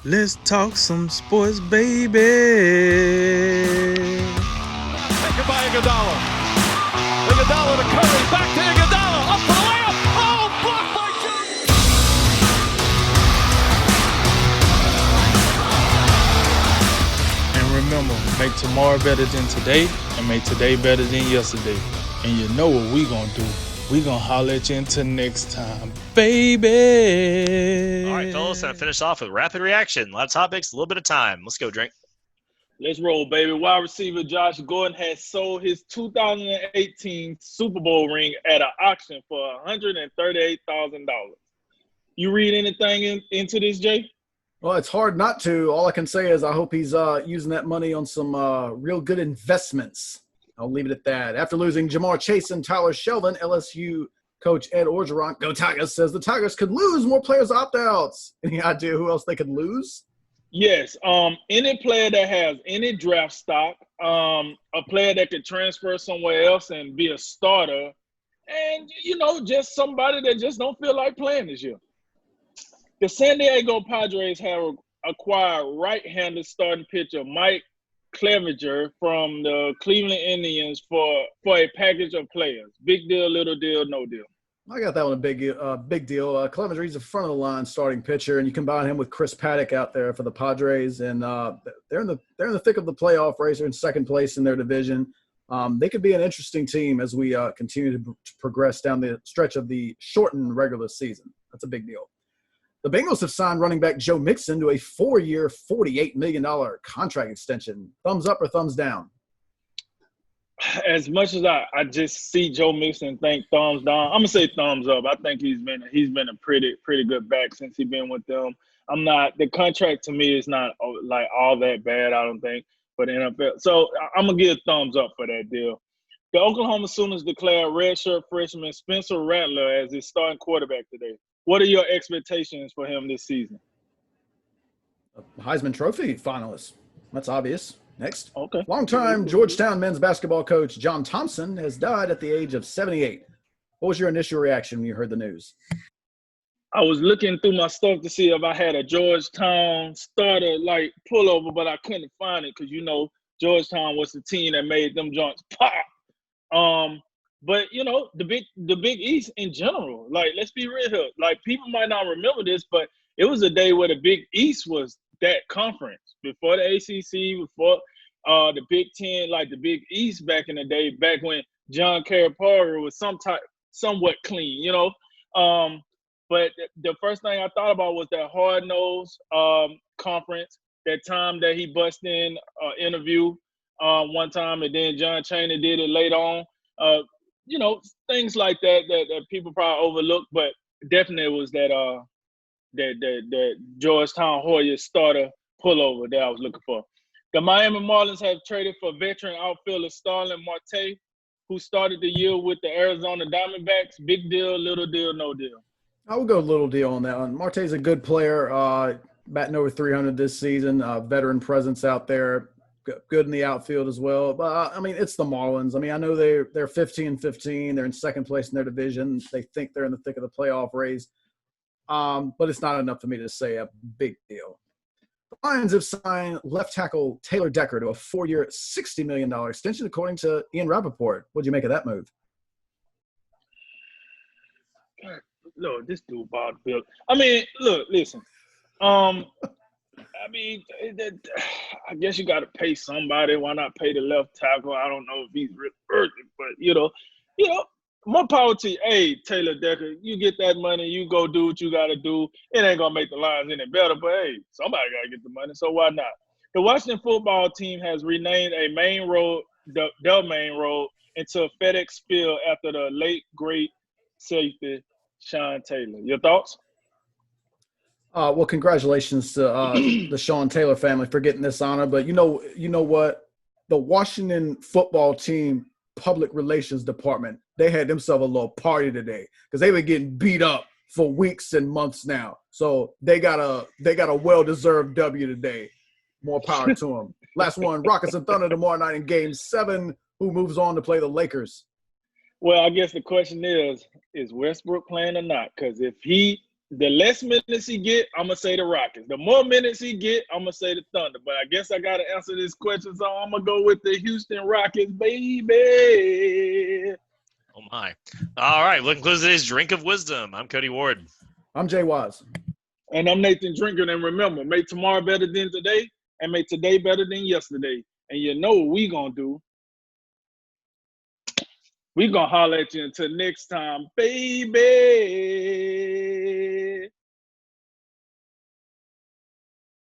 Let's talk some sports, baby. Taken by Iguodala. Iguodala to Curry. Back to Iguodala. Up for the layup. Oh, blocked by Jones. And remember, make tomorrow better than today, and make today better than yesterday. And you know what we gonna do. We gonna holler at you until next time, baby. All right, fellas, time to finish off with rapid reaction. A lot of topics, a little bit of time. Let's go, Drink. Let's roll, baby. Wide receiver Josh Gordon has sold his 2018 Super Bowl ring at an auction for $138,000. You read anything into this, Jay? Well, it's hard not to. All I can say is I hope he's using that money on some real good investments. I'll leave it at that. After losing Jamar Chase and Tyler Shelvin, LSU coach Ed Orgeron, Go Tigers, says the Tigers could lose more players opt-outs. Any idea who else they could lose? Yes. Any player that has any draft stock, a player that could transfer somewhere else and be a starter, and, just somebody that just don't feel like playing this year. The San Diego Padres have acquired right-handed starting pitcher Mike Clevenger from the Cleveland Indians for a package of players. Big deal, little deal, no deal. I got that one a big deal. Clevenger, he's a front of the line starting pitcher, and you combine him with Chris Paddock out there for the Padres, and they're in the thick of the playoff race. They're in second place in their division. They could be an interesting team as we continue to progress down the stretch of the shortened regular season. That's a big deal. The Bengals have signed running back Joe Mixon to a 4-year, $48 million contract extension. Thumbs up or thumbs down? As much as I just see Joe Mixon and think thumbs down, I'm gonna say thumbs up. I think he's been a pretty good back since he's been with them. The contract to me is not like all that bad, I don't think, for the NFL. So I'm gonna give thumbs up for that deal. The Oklahoma Sooners declared redshirt freshman Spencer Rattler as his starting quarterback today. What are your expectations for him this season? Heisman Trophy finalist. That's obvious. Next. Okay. Longtime Georgetown men's basketball coach John Thompson has died at the age of 78. What was your initial reaction when you heard the news? I was looking through my stuff to see if I had a Georgetown starter like pullover, but I couldn't find it because Georgetown was the team that made them joints pop. But the Big East in general, like, let's be real here. Like, people might not remember this, but it was a day where the Big East was that conference before the ACC, before the Big Ten, like the Big East back in the day, back when John Calipari was somewhat clean, But the first thing I thought about was that hard-nosed conference. That time that he busted in interview one time, and then John Chaney did it later on. Things like that people probably overlook, but definitely was that Georgetown Hoyas starter pullover that I was looking for. The Miami Marlins have traded for veteran outfielder Starlin Marte, who started the year with the Arizona Diamondbacks. Big deal, little deal, no deal. I will go little deal on that one. Marte's a good player, batting over 300 this season, veteran presence out there. Good in the outfield as well. But, it's the Marlins. I know they're 15-15. They're in second place in their division. They think they're in the thick of the playoff race. But it's not enough for me to say a big deal. The Lions have signed left tackle Taylor Decker to a 4-year, $60 million extension, according to Ian Rappaport. What do you make of that move? Look, this dude bought Bill. Listen. I guess you got to pay somebody. Why not pay the left tackle? I don't know if he's really urgent, but more power to you. Hey, Taylor Decker, you get that money, you go do what you got to do. It ain't gonna make the Lions any better, but hey, somebody got to get the money, so why not? The Washington football team has renamed a main road, the main road, into FedEx Field after the late great safety Sean Taylor. Your thoughts? Well, congratulations to the Sean Taylor family for getting this honor. But you know what? The Washington football team public relations department, they had themselves a little party today because they were getting beat up for weeks and months now. So they got a well-deserved W today. More power to them. Last one, Rockets and Thunder tomorrow night in Game 7. Who moves on to play the Lakers? Well, I guess the question is Westbrook playing or not? Because if he The less minutes he get, I'm gonna say the Rockets. The more minutes he get, I'm gonna say the Thunder. But I guess I gotta answer this question, so I'm gonna go with the Houston Rockets, baby. Oh my! All right, what concludes today's drink of wisdom? I'm Cody Ward. I'm Jay Wise. And I'm Nathan Drinker. And remember, make tomorrow better than today, and make today better than yesterday. And you know what we gonna do? We gonna holler at you until next time, baby.